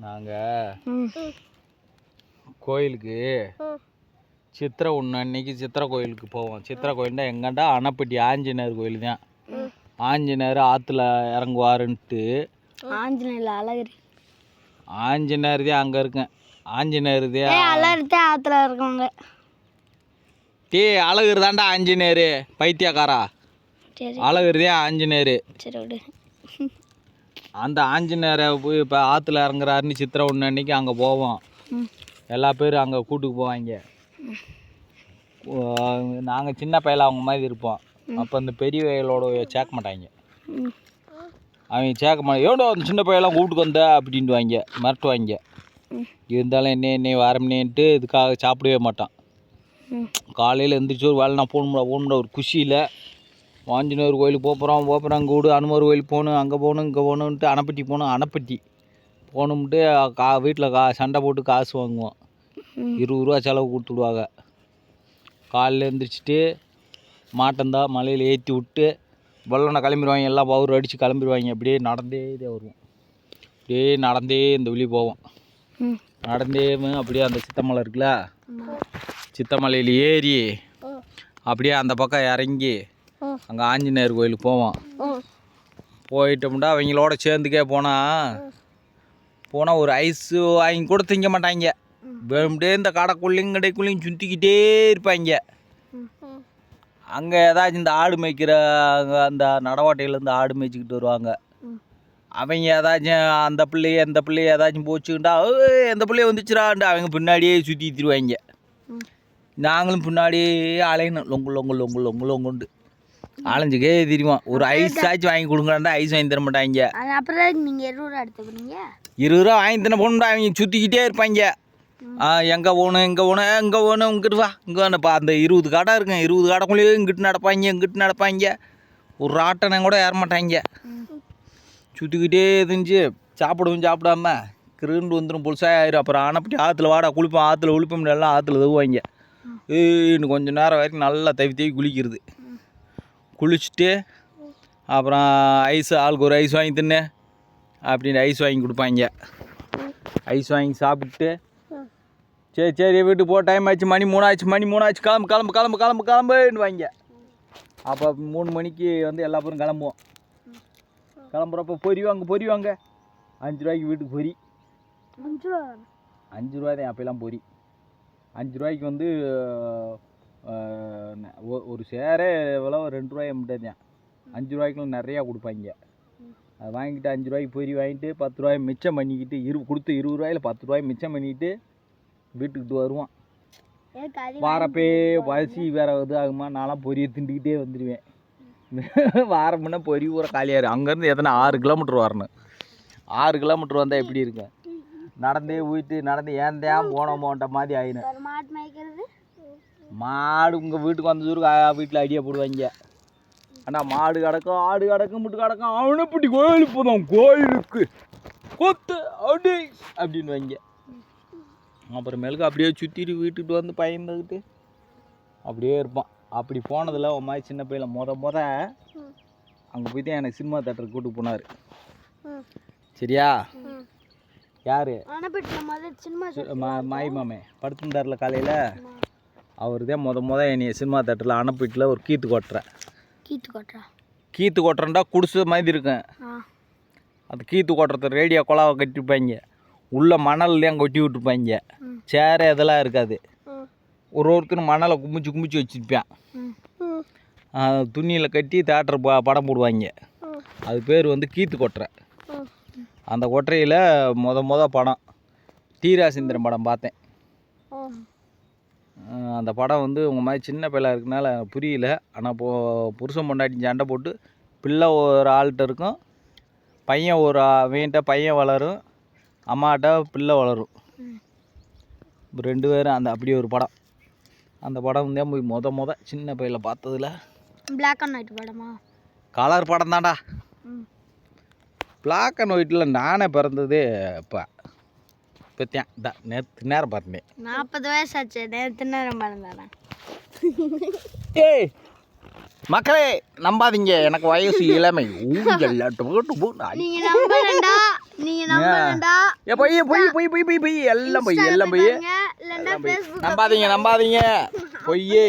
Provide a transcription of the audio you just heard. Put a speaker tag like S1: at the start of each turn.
S1: நாங்கள் கோயிலுக்கு சித்திரை ஒன்று அன்னைக்கு சித்திரை கோயிலுக்கு போவோம். சித்திரை கோயில்னா எங்கண்டா அணைப்பட்டி ஆஞ்சநேயர் கோயில் தான். ஆஞ்சநேயர் ஆற்றுல இறங்குவாருன்ட்டு ஆஞ்சநேயர் தான் அங்கே இருக்கேன். ஆஞ்சநேயர் தான்
S2: ஆற்றுல இருக்காங்க.
S1: டே அழகர் தாண்டா ஆஞ்சநேயர், பைத்தியக்காரா. அழகர் தான் ஆஞ்சநேயர். அந்த ஆஞ்சநேயரை போய் இப்போ ஆற்றுல இறங்குறாருன்னு சித்திரை ஒன்று அன்னைக்கு அங்கே போவோம். எல்லா பேரும் அங்கே கூட்டுக்கு போவாங்க. நாங்கள் சின்ன பையல அவங்க மாதிரி இருப்போம். அப்போ இந்த பெரிய வயலோட சேர்க்க மாட்டாங்க. அவங்க சேர்க்க மாட்டாங்க. ஏண்டோ அந்த சின்ன பையெல்லாம் கூப்பிட்டுக்கு வந்த அப்படின்ட்டு மிரட்டுவாங்க. இருந்தாலும் என்ன வரமுனேன்ட்டு இதுக்காக சாப்பிடவே மாட்டான். காலையில் எந்திரிச்சு ஒரு வேலை நான் போகணும்டா ஒரு குஷியில் ஆஞ்சநேயர் கோயிலுக்கு போகிறோம் அங்கே விடு, அனுமர் கோயிலுக்கு போகணும், அங்கே போகணும் இங்கே போகணுன்ட்டு அணைப்பட்டி போகணும்ட்டு வீட்டில் சண்டை போட்டு காசு வாங்குவோம். 20 ரூபா செலவு கொடுத்துடுவாங்க. காலையில் எழுந்திரிச்சிட்டு மாட்டந்தான் மலையில் ஏற்றி விட்டு வெள்ளனை கிளம்பிடுவாங்க. எல்லாம் பவுர் அடித்து கிளம்பிடுவாங்க. அப்படியே நடந்தே வருவோம். அப்படியே நடந்தே இந்த வெளியே போவோம். நடந்தே அப்படியே அந்த சித்தமலை இருக்குல்ல, சித்தமலையில் ஏறி அப்படியே அந்த பக்கம் இறங்கி அங்கே ஆஞ்சநேயர் கோயிலுக்கு போவோம். போயிட்டோம்னா அவங்களோட சேர்ந்துக்கே போனால் ஒரு ஐஸு வாங்கி கூட திங்க மாட்டாங்க. அப்படியே இந்த கடைக்குள்ளேயும் சுற்றிக்கிட்டே இருப்பாங்க. அங்கே ஏதாச்சும் இந்த ஆடு மேய்க்கிற அந்த நடவாட்டையிலேருந்து ஆடு மேய்ச்சிக்கிட்டு வருவாங்க. அவங்க ஏதாச்சும் அந்த பிள்ளைய ஏதாச்சும் போச்சுக்கிட்டா எந்த பிள்ளைய வந்துச்சுடான்ட்டு அவங்க பின்னாடியே சுற்றி திருவாங்க. நாங்களும் பின்னாடியே அலையணும். லொங்குண்டு அலைஞ்சிக்கே தெரியுமா. ஒரு ஐஸ் ஆச்சும் வாங்கி கொடுங்கடா, ஐஸ் வாங்கி தர மாட்டாங்க.
S2: அப்புறம் நீங்கள் 20 ரூபா எடுத்து போனீங்க.
S1: 20 ரூபா வாங்கி தர போகணும்டா. அவங்க சுற்றிக்கிட்டே இருப்பாங்க. எங்கே போகணும் இங்கிட்டு வா இங்கே வேணுப்பா. அந்த 20 கடை இருக்குங்க. 20 கடைக்குள்ளேயே இங்கிட்டு நடப்பாங்க. ஒரு ஆட்டனம் கூட ஏற மாட்டாங்க. சுற்றிக்கிட்டே இருந்துச்சு. சாப்பிடாம கிருண்டு வந்துடும், புதுசாக ஆயிரும். அப்புறம் அணைப்பட்டி ஆற்றுல வாடா குளிப்போம், ஆற்றுல ஒழிப்போம், எல்லாம் ஆற்றுல தவுவாங்க. இன்னும் கொஞ்சம் நேரம் வரைக்கும் நல்லா தவி குளிக்கிறது. குளிச்சுட்டு அப்புறம் ஐஸ் ஆளுக்கு ஒரு ஐஸ் வாங்கி தின்னு அப்படின்னு ஐஸ் வாங்கி கொடுப்பாங்க. ஐஸ் வாங்கி சாப்பிட்டு சரி வீட்டுக்கு போக டைம் ஆச்சு, மணி 3 ஆச்சு, கிளம்புன்னு வாங்க. அப்போ 3 மணிக்கு வந்து எல்லா பேரும் கிளம்புவோம். கிளம்புறப்ப பொரி வாங்க 5 ரூபாய்க்கு வீட்டுக்கு பொரி. 5 ரூபா தான் அப்போலாம் பொரி. 5 ரூபாய்க்கு வந்து ஒரு சேரே எவ்வளோ 2 ரூபாய் மட்டும். 5 ரூபாய்க்குலாம் நிறையா கொடுப்பாங்க. அதை வாங்கிட்டு 5 ரூபாய்க்கு பொரி வாங்கிட்டு 10 ரூபாய் மிச்சம் பண்ணிக்கிட்டு கொடுத்து 20 ரூபாயில் 10 ரூபாய் மிச்சம் பண்ணிக்கிட்டு வீட்டுக்கிட்டு வருவோம். வாரப்பே பசி வேறு ஆகுமா, நான்லாம் பொரியை திண்டுக்கிட்டே வந்துடுவேன். வாரம்னா பொரி ஊற காலியாரு. அங்கேருந்து எத்தனை 6 கிலோமீட்டர் வரணும். 6 கிலோமீட்டர் வந்தால் எப்படி இருக்கும். நடந்தே ஏன் போனோமோன்ற மாதிரி ஆயிடும். மாடு உங்கள் வீட்டுக்கு வந்த தூரம் வீட்டில் ஐடியா போடுவாங்க. ஆனால் மாடு கிடக்கும், ஆடு கிடக்கும், முட்டு கிடக்கும். அணைப்பட்டி கோயிலுக்கு போதும், கோயிலுக்கு கொத்து அடி அப்படின்னு வாங்க. அப்புறமேலுக்கு அப்படியே சுற்றிட்டு வீட்டுக்கு வந்து பயந்துக்கிட்டு அப்படியே இருப்பான். அப்படி போனதில் ஒரு மாதிரி சின்ன பையில முத அங்கே போய் தான் எனக்கு சினிமா தேட்டருக்கு கூப்பிட்டு போனார். சரியா? யார்? மாய் மாமே படுத்துருந்தார்ல காலையில். அவர் தான் முத என்னைய சினிமா தேட்டரில் அணைப்பட்டில் ஒரு கீத்து கொட்டுறேன்டா குடிசை மாதிரி இருக்கும். அந்த கீத்து கொட்டுறது ரேடியோ கொலாவை கட்டிருப்பாங்க. உள்ளே மணல்லாம் கொட்டி விட்டுருப்பாங்க. சேரை இதெல்லாம் இருக்காது. ஒருத்தரும் மணலை குமிச்சு வச்சுருப்பான். துணியில் கட்டி தேட்டர் படம் போடுவாங்க. அது பேர் வந்து கீத்து கொட்டுறை. அந்த கொட்டரையில் முத படம் தீராசிந்திரன் படம் பார்த்தேன். அந்த படம் வந்து உங்கள் மாதிரி சின்ன பிள்ளை இருக்கனால புரியல. ஆனால் புருஷன் பொண்டாட்டி சண்டை போட்டு பிள்ளை ஒரு ஆள்கிட்ட இருக்கும், பையன் ஒரு வீண்ட பையன் வளரும், அம்மாட்ட பிள்ளை வளரும். 2 பேரும் அந்த அப்படி ஒரு படம். அந்த படம் தான் போய் முத சின்ன பையில பார்த்ததுல.
S2: பிளாக் அண்ட் ஒயிட் படமா?
S1: கலர் படம் தான்டா. பிளாக் அண்ட் ஒயிட்டில் நானே பிறந்தது இப்போ நேற்று நேரம் பார்த்தேன்.
S2: 40 வயசு ஆச்சு, நேற்று நேரம் பிறந்தானே.
S1: ஏய் மக்களே நம்பாதீங்க, எனக்கு வயசு இளமை.
S2: நீங்க நம்ப வேண்டாம்.
S1: ஏ பொய் பொய் பொய் பொய் பொய் பொய் எல்லாம் பொய் எல்லாம் பொய்
S2: இல்லைன்னா ஃபேஸ்புக்
S1: நம்பாதீங்க பொய்யே